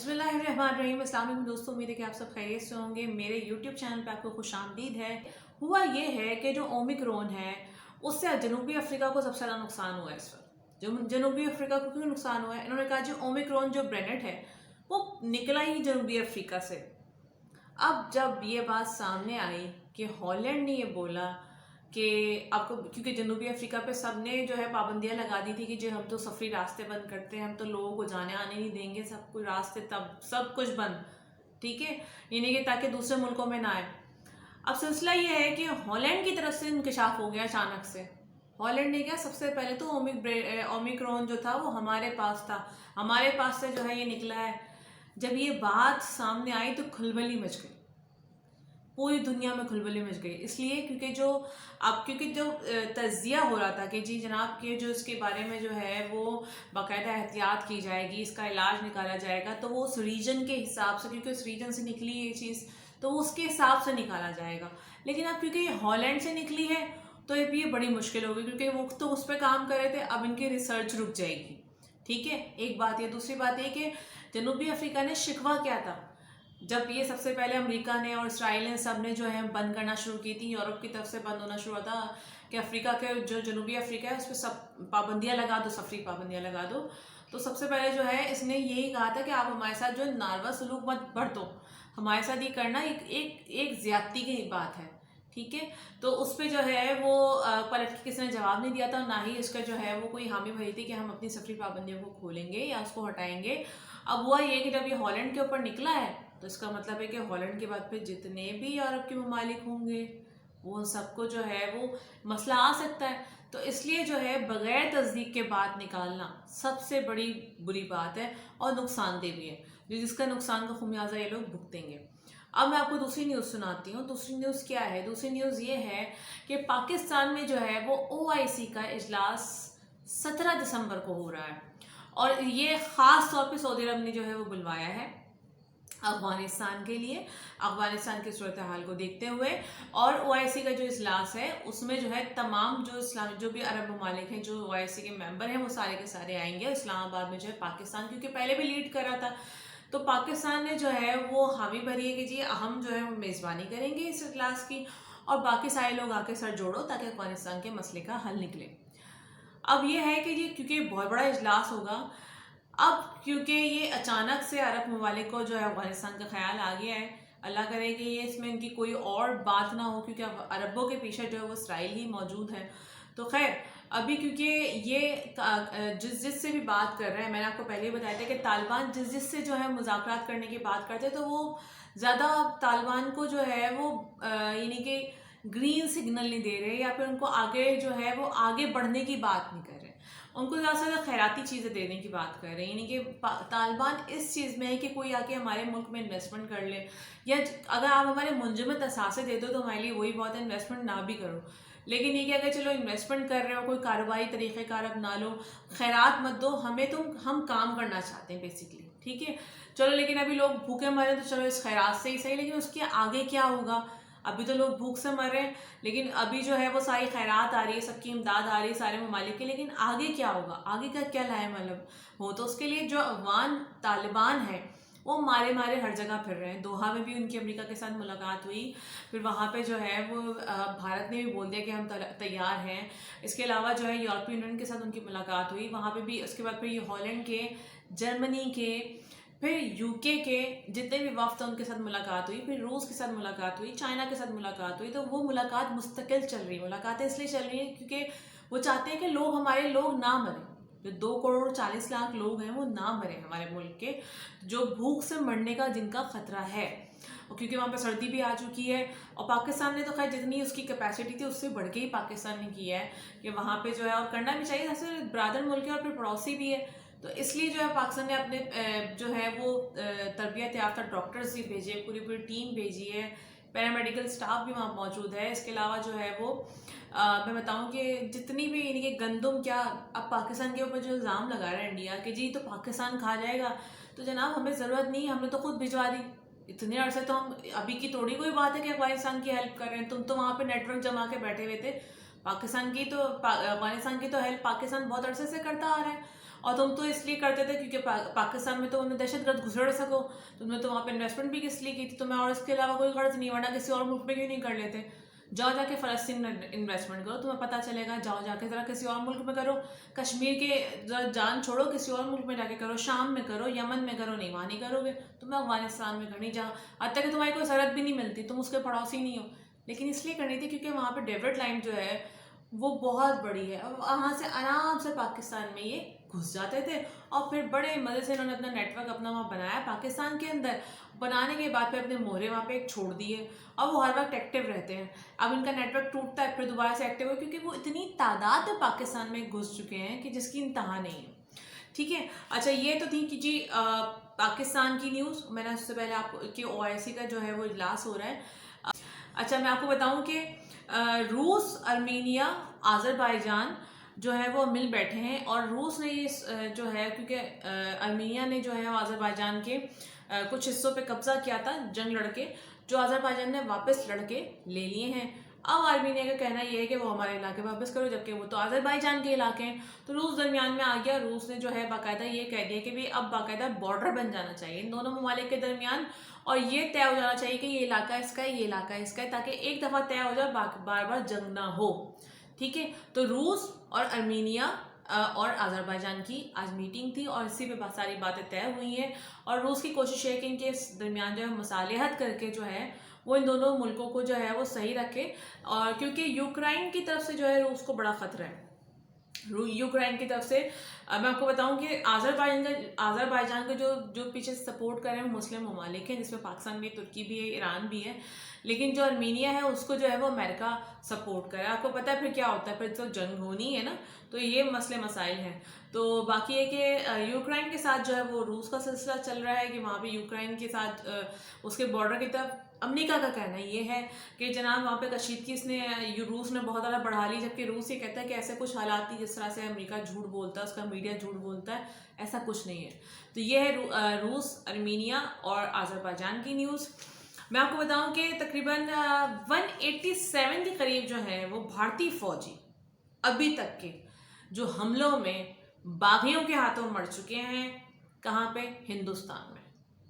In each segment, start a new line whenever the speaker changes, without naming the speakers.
बिस्मिल्लाहिर्रहमानिर्रहीम। अस्सलाम वालेकुम दोस्तों, उम्मीद है कि आप सब खैरियत से होंगे। मेरे यूट्यूब चैनल पे आपको खुशामदीद है। हुआ ये है कि जो ओमिक्रॉन है उससे जनूबी अफ्रीका को सबसे ज़्यादा नुकसान हुआ है इस वक्त। जो जनूबी अफ्रीका को क्यों नुकसान हुआ है, इन्होंने कहा जो ओमिक्रॉन जो ब्रेनेट है वो निकला ही जनूबी अफ्रीका से। अब जब ये बात सामने आई कि हॉलैंड ने ये बोला कि आपको, क्योंकि जनूबी अफ्रीका पे सब ने जो है पाबंदियां लगा दी थी कि जो हम तो सफरी रास्ते बंद करते हैं, हम तो लोगों को जाने आने नहीं देंगे, सब कुछ रास्ते तब सब कुछ बंद, ठीक है, यानी कि ताकि दूसरे मुल्कों में ना आए। अब सिलसिला ये है कि हॉलैंड की तरफ से इंकशाफ हो गया अचानक से। हॉलैंड ने क्या, सबसे पहले तो ओमिक्रॉन जो था वो हमारे पास था, हमारे पास से जो है ये निकला है। जब ये बात सामने आई तो खलबली मच गई, पूरी दुनिया में खलबली मच गई। इसलिए क्योंकि जो तज्जिया हो रहा था कि जी जनाब के जो इसके बारे में जो है वो बाकायदा एहतियात की जाएगी, इसका इलाज निकाला जाएगा, तो वो उस रीजन के हिसाब से, क्योंकि उस रीजन से निकली ये चीज़, तो उसके हिसाब से निकाला जाएगा। लेकिन अब क्योंकि ये हॉलैंड से निकली है तो ये बड़ी मुश्किल होगी, क्योंकि वो तो उस पर काम कर रहे थे, अब इनकी रिसर्च रुक जाएगी। ठीक है, एक बात ये। दूसरी बात ये कि जनूबी अफ्रीका ने शिकवा क्या था, जब ये सबसे पहले अमेरिका ने और इसराइल ने सब ने जो है बंद करना शुरू की थी, यूरोप की तरफ से बंद होना शुरू हुआ था कि अफ्रीका के जो जनूबी अफ्रीका है उस पर सब पाबंदियां लगा दो, सफरी पाबंदियां लगा दो। तो सबसे पहले जो है इसने यही कहा था कि आप हमारे साथ जो नारवा सलूक मत बरतो, हमारे साथ ये करना एक ज्यादती की बात है। ठीक है, तो उस पर जो है वो पलट के किसी ने जवाब नहीं दिया था, ना ही इसका जो है वो कोई हामी भरी थी कि हम अपनी सफरी पाबंदियों को खोलेंगे या उसको हटाएंगे। अब हुआ ये कि जब ये हॉलैंड के ऊपर निकला है तो इसका मतलब है कि हॉलैंड के बाद फिर जितने भी यूरोप के ममालिक होंगे वो सबको जो है वो मसला आ सकता है। तो इसलिए जो है बगैर तस्दीक के बात निकालना सबसे बड़ी बुरी बात है और नुकसानदेह भी है, जिसका नुकसान का खुमियाजा ये लोग भुगतेंगे। अब मैं आपको दूसरी न्यूज़ सुनाती हूँ। दूसरी न्यूज़ क्या है? दूसरी न्यूज़ ये है कि पाकिस्तान में जो है वो OIC का इजलास 17 दिसंबर को हो रहा है, और ये ख़ास तौर पे सऊदी अरब ने जो है वो बुलवाया है अफगानिस्तान के लिए, अफगानिस्तान की सूरत हाल को देखते हुए। और OIC का जो इजलास है उसमें जो है तमाम जो भी अरब ममालिक हैं जो OIC के मेंबर हैं वो सारे के सारे आएंगे। इस्लामाबाद में जो है पाकिस्तान, क्योंकि पहले भी लीड कर रहा था, तो पाकिस्तान ने जो है वो हामी भरी है कि जी हम जो है मेज़बानी करेंगे इस इजलास की, और बाकी सारे लोग आके सर जोड़ो ताकि अफगानिस्तान के मसले का हल निकले। अब ये है कि जी क्योंकि बहुत बड़ा इजलास होगा, अब क्योंकि ये अचानक से अरब ममालिक को जो है अफगानिस्तान का ख्याल आ गया है, अल्लाह करे कि ये इसमें इनकी कोई और बात ना हो, क्योंकि अब अरबों के पीछे जो है वो इसराइल ही मौजूद है। तो खैर अभी क्योंकि ये जिस से भी बात कर रहे हैं, मैंने आपको पहले ही बताया था कि तालिबान जिस से जो है मुज़ाकरात करने की बात करते हैं तो वो ज़्यादा तालिबान को जो है वो यानी कि ग्रीन सिग्नल नहीं दे रहे, या फिर उनको आगे जो है वो आगे बढ़ने की बात नहीं कर रहे, उनको ज़्यादा से ज़्यादा खैराती चीज़ें देने की बात कर रहे हैं। यानी कि तालिबान इस चीज़ में है कि कोई आके हमारे मुल्क में इन्वेस्टमेंट कर ले, या अगर आप हमारे मुंजमद असासे दे दो तो हमारे लिए वही बहुत है, इन्वेस्टमेंट ना भी करो। लेकिन ये कि अगर चलो इन्वेस्टमेंट कर रहे हो, कोई कारोबारी तरीक़ेकार अपना लो, खैरात मत दो हमें, हम काम करना चाहते हैं बेसिकली। ठीक है, चलो, लेकिन अभी लोग भूखे मरे तो चलो इस खैरात से ही सही, लेकिन उसके आगे क्या होगा? अभी तो लोग भूख से मर रहे हैं, लेकिन अभी जो है वो सारी खैरात आ रही है, सबकी इमदाद आ रही है सारे ममालिक की, लेकिन आगे क्या होगा? आगे का क्या लाए मतलब हो? तो उसके लिए जो अफगान तालिबान है वो मारे मारे हर जगह फिर रहे हैं। दोहा में भी उनकी अमेरिका के साथ मुलाकात हुई, फिर वहाँ पे जो है वो भारत ने भी बोल दिया कि हम तैयार हैं। इसके अलावा जो है यूरोपीय यूनियन के साथ उनकी मुलाकात हुई, वहाँ पे भी। उसके बाद फिर ये हॉलैंड के, जर्मनी के, फिर यूके के जितने भी वफ्द उनके साथ मुलाकात हुई, फिर रूस के साथ मुलाकात हुई, चाइना के साथ मुलाकात हुई। तो वो मुलाकात मुस्तकिल चल रही है। मुलाकातें इसलिए चल रही हैं क्योंकि वो चाहते हैं कि हमारे लोग ना मरें, जो 2 करोड़ 40 लाख लोग हैं वो ना मरे हमारे मुल्क के, जो भूख से मरने का जिनका खतरा है। और क्योंकि वहाँ पे सर्दी भी आ चुकी है, और पाकिस्तान ने तो खैर जितनी उसकी कैपेसिटी थी उससे बढ़ के ही पाकिस्तान ने किया है कि वहाँ पे जो है, और करना भी चाहिए, ऐसे ब्रादर मुल्क है और फिर पड़ोसी भी है। तो इसलिए जो है पाकिस्तान ने अपने जो है वो तरबियत याफ्ता डॉक्टर्स भी भेजे, पूरी पूरी टीम भेजी है, पैरामेडिकल स्टाफ भी वहाँ मौजूद है। इसके अलावा जो है वो मैं बताऊँ कि जितनी भी यानी कि गंदम, क्या अब पाकिस्तान के ऊपर जो इल्ज़ाम लगा रहा है इंडिया कि जी तो पाकिस्तान खा जाएगा, तो जनाब हमें ज़रूरत नहीं, हमने तो खुद भिजवा दी। इतने अरसे तो हम, अभी की थोड़ी कोई बात है कि अफगानिस्तान की हेल्प कर रहे हैं, तुम तो वहाँ पे नेटवर्क जमा के बैठे हुए थे। अफगानिस्तान की तो हेल्प पाकिस्तान बहुत अरसे से करता आ रहा है। और तुम तो इसलिए करते थे क्योंकि पाकिस्तान में तो उन्हें दहशतगर्द घुसड़ सको, तुमने तो वहाँ पे इन्वेस्टमेंट भी किस लिए की थी तुम्हें, और इसके अलावा कोई गर्ज नहीं, वरना किसी और मुल्क में क्यों नहीं कर लेते। जाओ जाके फ़लस्तीन में इन्वेस्टमेंट करो, तुम्हें पता चलेगा। जाओ जाके ज़रा किसी और मुल्क में करो, कश्मीर के ज़रा जान छोड़ो, किसी और मुल्क में जाके करो, शाम में करो, यमन में करो, नहीं वहाँ नहीं करोगे, तुम्हें अफगानिस्तान में करनी, जहाँ आज तक तुम्हारी कोई सरहद भी नहीं मिलती, तुम उसके पड़ोसी नहीं हो। लेकिन इसलिए करनी थी क्योंकि वहाँ पर डेविड लाइन जो है वो बहुत बड़ी है, और वहाँ से आराम से पाकिस्तान में ये घुस जाते थे, और फिर बड़े मज़े से इन्होंने अपना नेटवर्क अपना वहाँ बनाया पाकिस्तान के अंदर। बनाने के बाद फिर अपने मोहरे वहाँ पे एक छोड़ दिए, और वो हर वक्त एक्टिव रहते हैं। अब इनका नेटवर्क टूटता है, फिर दोबारा से एक्टिव हो, क्योंकि वो इतनी तादाद में पाकिस्तान में घुस चुके हैं कि जिसकी इंतहा नहीं है। ठीक है, अच्छा ये तो थी कि जी पाकिस्तान की न्यूज़। मैंने उससे पहले आपकी OIC का जो है वो इजलास हो रहा है। अच्छा मैं आपको बताऊं कि रूस, अर्मीनिया, आज़रबाईजान जो है वो मिल बैठे हैं, और रूस ने ये जो है, क्योंकि अर्मीनिया ने जो है आज़रबाईजान के कुछ हिस्सों पे कब्जा किया था जंग लड़के, जो आज़रबाईजान ने वापस लड़के ले लिए हैं। अब आर्मीनिया का कहना ये है कि वो हमारे इलाके वापस करो, जबकि वो तो आज़रबाईजान के इलाके हैं। तो रूस दरमियान में आ गया। रूस ने जो है बाकायदा ये कह दिया कि भाई अब बाकायदा बॉर्डर बन जाना चाहिए इन दोनों ममालिक के दरमियान, और ये तय हो जाना चाहिए कि ये इलाका इसका है, ये इलाका इसका है, ताकि एक दफ़ा तय हो जाए, बार बार जंग ना हो। ठीक है, तो रूस और अर्मीनिया और आज़रबाईजान की आज मीटिंग थी, और इसी पे बहुत सारी बातें तय हुई हैं। और रूस की कोशिश है कि इनके दरमियान जो है मसालिहत करके जो है वो इन दोनों मुल्कों को जो है वो सही रखे, और क्योंकि यूक्रेन की तरफ से जो है रूस को बड़ा खतरा है। यूक्रेन की तरफ से मैं आपको बताऊं कि आज़रबाईजान का जो पीछे सपोर्ट कर रहे हैं मुस्लिम ममालिक हैं, जिसमें पाकिस्तान भी, तुर्की भी है, ईरान भी है। लेकिन जो अर्मीनिया है उसको जो है वो अमेरिका सपोर्ट कर रहा है। आपको पता है फिर क्या होता है, फिर तो जंग होनी है ना। तो ये मसले मसाइल हैं। तो बाकी है कि यूक्रेन के साथ जो है वो रूस का सिलसिला चल रहा है कि वहाँ पे यूक्रेन के साथ उसके बॉर्डर की तरफ अमेरिका का कहना ये है कि जनाब वहाँ पे कशीदगी इसने रूस ने बहुत ज़्यादा बढ़ा ली, जबकि रूस ये कहता है कि ऐसे कुछ हालात नहीं जिस तरह से अमेरिका झूठ बोलता है, उसका मीडिया झूठ बोलता है, ऐसा कुछ नहीं है। तो ये है रूस, अर्मीनिया और आज़रबाईजान की न्यूज़। मैं आपको बताऊं कि तकरीबन 187 के करीब जो है वो भारतीय फौजी अभी तक के जो हमलों में बागियों के हाथों मर चुके हैं। कहाँ पे? हिंदुस्तान में।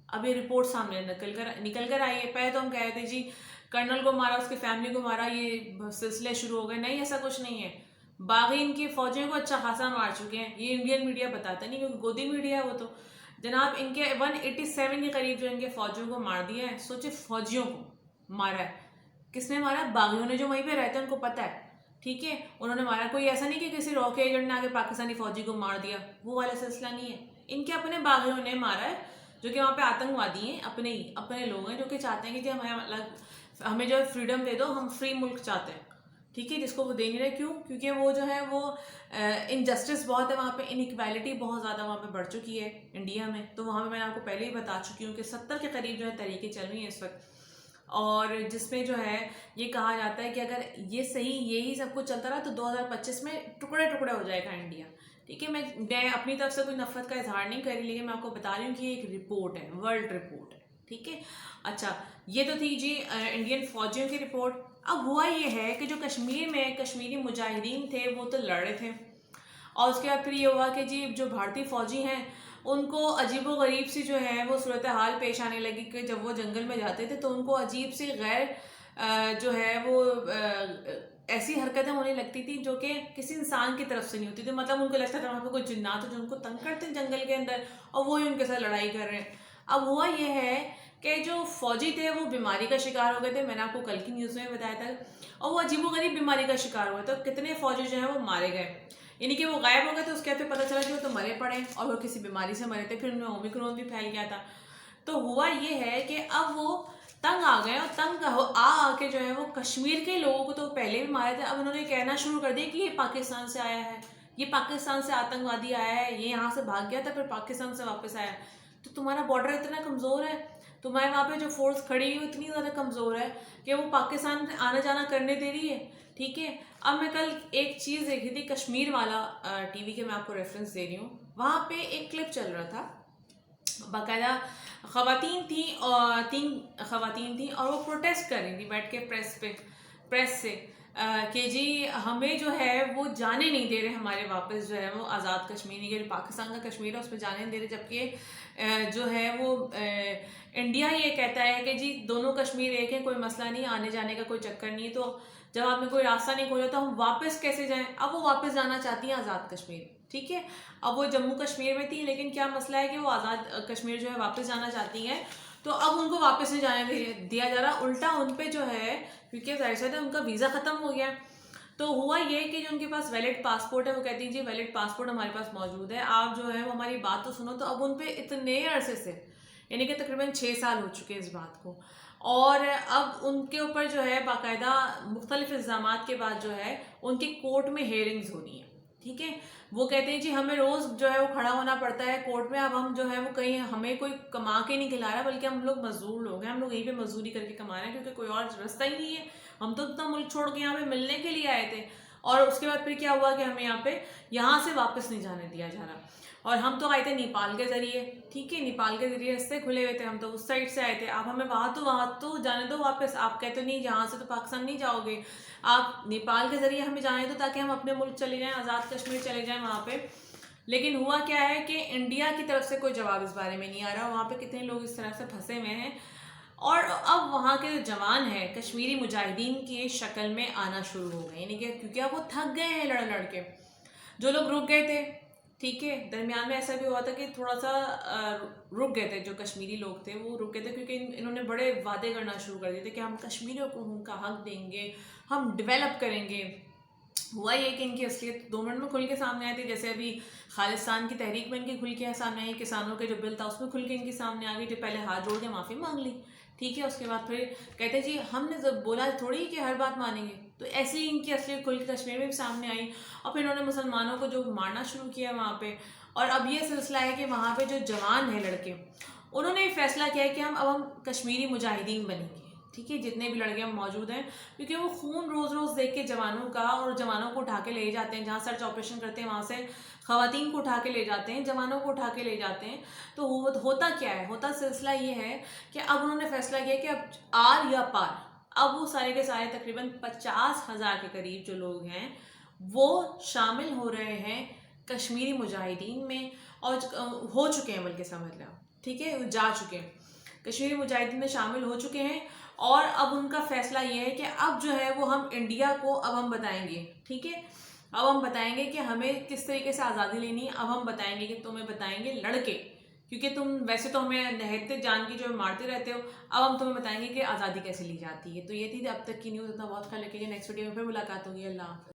अभी रिपोर्ट सामने निकल कर आई है। पहले तो हम कह रहे थे जी कर्नल को मारा, उसकी फैमिली को मारा, ये सिलसिले शुरू हो गए। नहीं, ऐसा कुछ नहीं है। बागी इनके फौजियों को अच्छा खासा मार चुके हैं। ये इंडियन मीडिया बताता नहीं, क्योंकि गोदी मीडिया है वो तो। जनाब इनके 187 के करीब जो इनके फौजियों को मार दिया है। सोचे फौजियों को मारा है, किसने मारा? बागियों ने, जो वहीं पे रहते हैं उनको पता है। ठीक है, उन्होंने मारा। कोई ऐसा नहीं कि किसी रॉके एजेंट ने आके पाकिस्तानी फौजी को मार दिया, वो वाला सिलसिला नहीं है। इनके अपने बागियों ने मारा है, जो कि वहाँ पे आतंकवादी हैं, अपने लोग हैं, जो कि चाहते हैं कि हमें जो फ्रीडम दे दो, हम फ्री मुल्क चाहते हैं। ठीक है, जिसको वो दे नहीं रहे। क्यों? क्योंकि वो जो है वो इनजस्टिस बहुत है वहाँ पे, इनइक्वालिटी बहुत ज़्यादा वहाँ पे बढ़ चुकी है इंडिया में। तो वहाँ पे मैंने आपको पहले ही बता चुकी हूँ कि 70 के करीब जो है तरीके चल रही हैं इस वक्त, और जिसमें जो है ये कहा जाता है कि अगर यही सब कुछ चलता रहा तो 2025 में टुकड़े टुकड़े हो जाएगा इंडिया। ठीक है, मैं अपनी तरफ से कोई नफरत का इजहार नहीं कर रही, लेकिन मैं आपको बता रही हूँ कि एक रिपोर्ट है, वर्ल्ड रिपोर्ट है। ठीक है, अच्छा ये तो थी जी इंडियन फौजियों की रिपोर्ट। अब हुआ ये है कि जो कश्मीर में कश्मीरी मुजाहिदीन थे वो तो लड़ रहे थे, और उसके बाद फिर ये हुआ कि जी जो भारतीय फौजी हैं उनको अजीबो गरीब सी जो है वो सूरत हाल पेश आने लगी कि जब वो जंगल में जाते थे तो उनको अजीब सी गैर जो है वो ऐसी हरकतें होने लगती थी जो कि किसी इंसान की तरफ से नहीं होती थी। मतलब उनको लगता था वहाँ पे कोई जिन्नात जो उनको तंग करते हैं जंगल के अंदर, और वो ही उनके साथ लड़ाई कर रहे हैं। अब हुआ ये है कि जो फौजी थे वो बीमारी का शिकार हो गए थे, मैंने आपको कल की न्यूज़ में बताया था, और वो अजीबोगरीब बीमारी का शिकार हुए। तो कितने फौजी जो है वो मारे गए, यानी कि वो गायब हो गए। तो उसके बाद पता चला कि वो तो मरे पड़े, और वो किसी बीमारी से मरे थे, फिर उनमें ओमिक्रॉन भी फैल गया था। तो हुआ ये है कि अब वो तंग आ गए, और तंग आके जो है वो कश्मीर के लोगों को तो पहले भी मारे थे, अब उन्होंने कहना शुरू कर दिया कि ये पाकिस्तान से आया है, ये पाकिस्तान से आतंकवादी आया है, ये यहाँ से भाग गया था फिर पाकिस्तान से वापस आया। तो तुम्हारा बॉर्डर इतना कमज़ोर है, तुम्हारे वहाँ पे जो फोर्स खड़ी है इतनी ज़्यादा कमज़ोर है कि वो पाकिस्तान से आना जाना करने दे रही है। ठीक है, अब मैं कल एक चीज़ देखी थी, कश्मीर वाला टीवी के मैं आपको रेफरेंस दे रही हूँ। वहाँ पे एक क्लिप चल रहा था, बाकायदा खवातीन थी और 3 खवातीन थी, और वो प्रोटेस्ट कर रही थी बैठ के प्रेस से कि जी हमें जो है वो जाने नहीं दे रहे, हमारे वापस जो है वो आज़ाद कश्मीर, ये जो पाकिस्तान का कश्मीर है उस पर जाने नहीं दे रहे, जबकि जो है वो इंडिया ये कहता है कि जी दोनों कश्मीर एक है, कोई मसला नहीं, आने जाने का कोई चक्कर नहीं है, तो जब आपने कोई रास्ता नहीं खोला तो हम वापस कैसे जाएं। अब वो वापस जाना चाहती हैं आज़ाद कश्मीर, ठीक है। अब वो जम्मू कश्मीर में थी, लेकिन क्या मसला है कि वो आज़ाद कश्मीर जो है वापस जाना चाहती हैं, तो अब उनको वापस नहीं जाने दिया जा रहा, उल्टा उन पे जो है, क्योंकि जाहिर सी बात है उनका वीज़ा ख़त्म हो गया। तो हुआ ये कि जो उनके पास वैलिड पासपोर्ट है, वो कहती है जी वैलिड पासपोर्ट हमारे पास मौजूद है, आप जो है वो हमारी बात तो सुनो। तो अब उन पे इतने अरसे से, यानी कि तकरीबन 6 साल हो चुके हैं इस बात को, और अब उनके ऊपर जो है बाकायदा मुख्तलिफ इल्ज़ाम के बाद जो है उनकी कोर्ट में हेयरिंग्स होनी है, ठीक है। वो कहते हैं जी हमें रोज़ जो है वो खड़ा होना पड़ता है कोर्ट में, अब हम जो है वो कहीं हमें कोई कमा के नहीं खिला रहा, बल्कि हम लोग मजदूर लोग हैं, हम लोग यहीं पे मजदूरी करके कमा रहे हैं, क्योंकि कोई और रास्ता ही नहीं है। हम तो इतना मुल्क छोड़ के यहाँ पे मिलने के लिए आए थे, और उसके बाद फिर क्या हुआ कि हमें यहाँ से वापस नहीं जाने दिया जा रहा। और हम तो आए थे नेपाल के ज़रिए, ठीक है, नेपाल के ज़रिए रास्ते खुले हुए थे, हम तो उस साइड से आए थे। आप हमें वहाँ तो जाने दो वापस, आप कहते नहीं यहाँ से तो पाकिस्तान नहीं जाओगे, आप नेपाल के ज़रिए हमें जाने दो ताकि हम अपने मुल्क चले जाएं, आज़ाद कश्मीर चले जाएं वहाँ पे। लेकिन हुआ क्या है कि इंडिया की तरफ से कोई जवाब इस बारे में नहीं आ रहा, वहाँ पे कितने लोग इस तरह से फंसे हुए हैं। और अब वहाँ के जो जवान हैं कश्मीरी मुजाहिदीन की शक्ल में आना शुरू हो गए, यानी कि क्योंकि अब वो थक गए हैं लड़ लड़ के। जो लोग रुक गए थे, ठीक है, दरमियान में ऐसा भी हुआ था कि थोड़ा सा रुक गए थे, जो कश्मीरी लोग थे वो रुक गए थे, क्योंकि इन्होंने बड़े वादे करना शुरू कर दिए थे कि हम कश्मीरियों को उनका हक देंगे, हम डेवलप करेंगे। हुआ ये कि इनकी असलियत 2 मिनट में खुल के सामने आई थी, जैसे अभी खालिस्तान की तहरीक में इनकी खुल के सामने आई, किसानों के जो बिल था उसमें खुल के इनकी सामने आ गई थी, पहले हाथ जोड़ के माफ़ी मांग ली, ठीक है, उसके बाद फिर कहते जी हमने जब बोला थोड़ी कि हर बात मानेंगे, तो ऐसे ही इनकी असलियत खुल के कश्मीर में भी सामने आई, और फिर इन्होंने मुसलमानों को जो मारना शुरू किया वहाँ पे। और अब ये सिलसिला है कि वहाँ पे जो जवान हैं लड़के, उन्होंने फैसला किया है कि अब हम कश्मीरी मुजाहिदीन बनेंगे, ठीक है, जितने भी लड़के हम मौजूद हैं, क्योंकि वो खून रोज़ रोज़ देख के जवानों का, और जवानों को उठा के ले जाते हैं, जहाँ सर्च ऑपरेशन करते हैं वहाँ से ख़वातीन को उठा के ले जाते हैं, जवानों को उठा के ले जाते हैं। तो होता क्या है, होता सिलसिला ये है कि अब उन्होंने फैसला किया कि अब आर या पार, अब वो सारे के सारे तकरीबन 50,000 के करीब जो लोग हैं वो शामिल हो रहे हैं कश्मीरी मुजाहिदीन में, और हो चुके हैं, बल्कि समझ लो, ठीक है, जा चुके हैं, कश्मीरी मुजाहिदीन में शामिल हो चुके हैं। और अब उनका फैसला ये है कि अब जो है वो हम इंडिया को अब हम बताएंगे, ठीक है, अब हम बताएंगे कि हमें किस तरीके से आज़ादी लेनी है, अब हम बताएंगे कि तुम्हें बताएंगे लड़के, क्योंकि तुम वैसे तो हमें नहते जान की जो मारते रहते हो, अब हम तुम्हें बताएंगे कि आज़ादी कैसे ली जाती है। तो ये थी अब तक की न्यूज़, इतना बहुत ख्याल रखिएगा, नेक्स्ट वीडियो में फिर मुलाकात होगी, अल्लाह हाफ़िज़।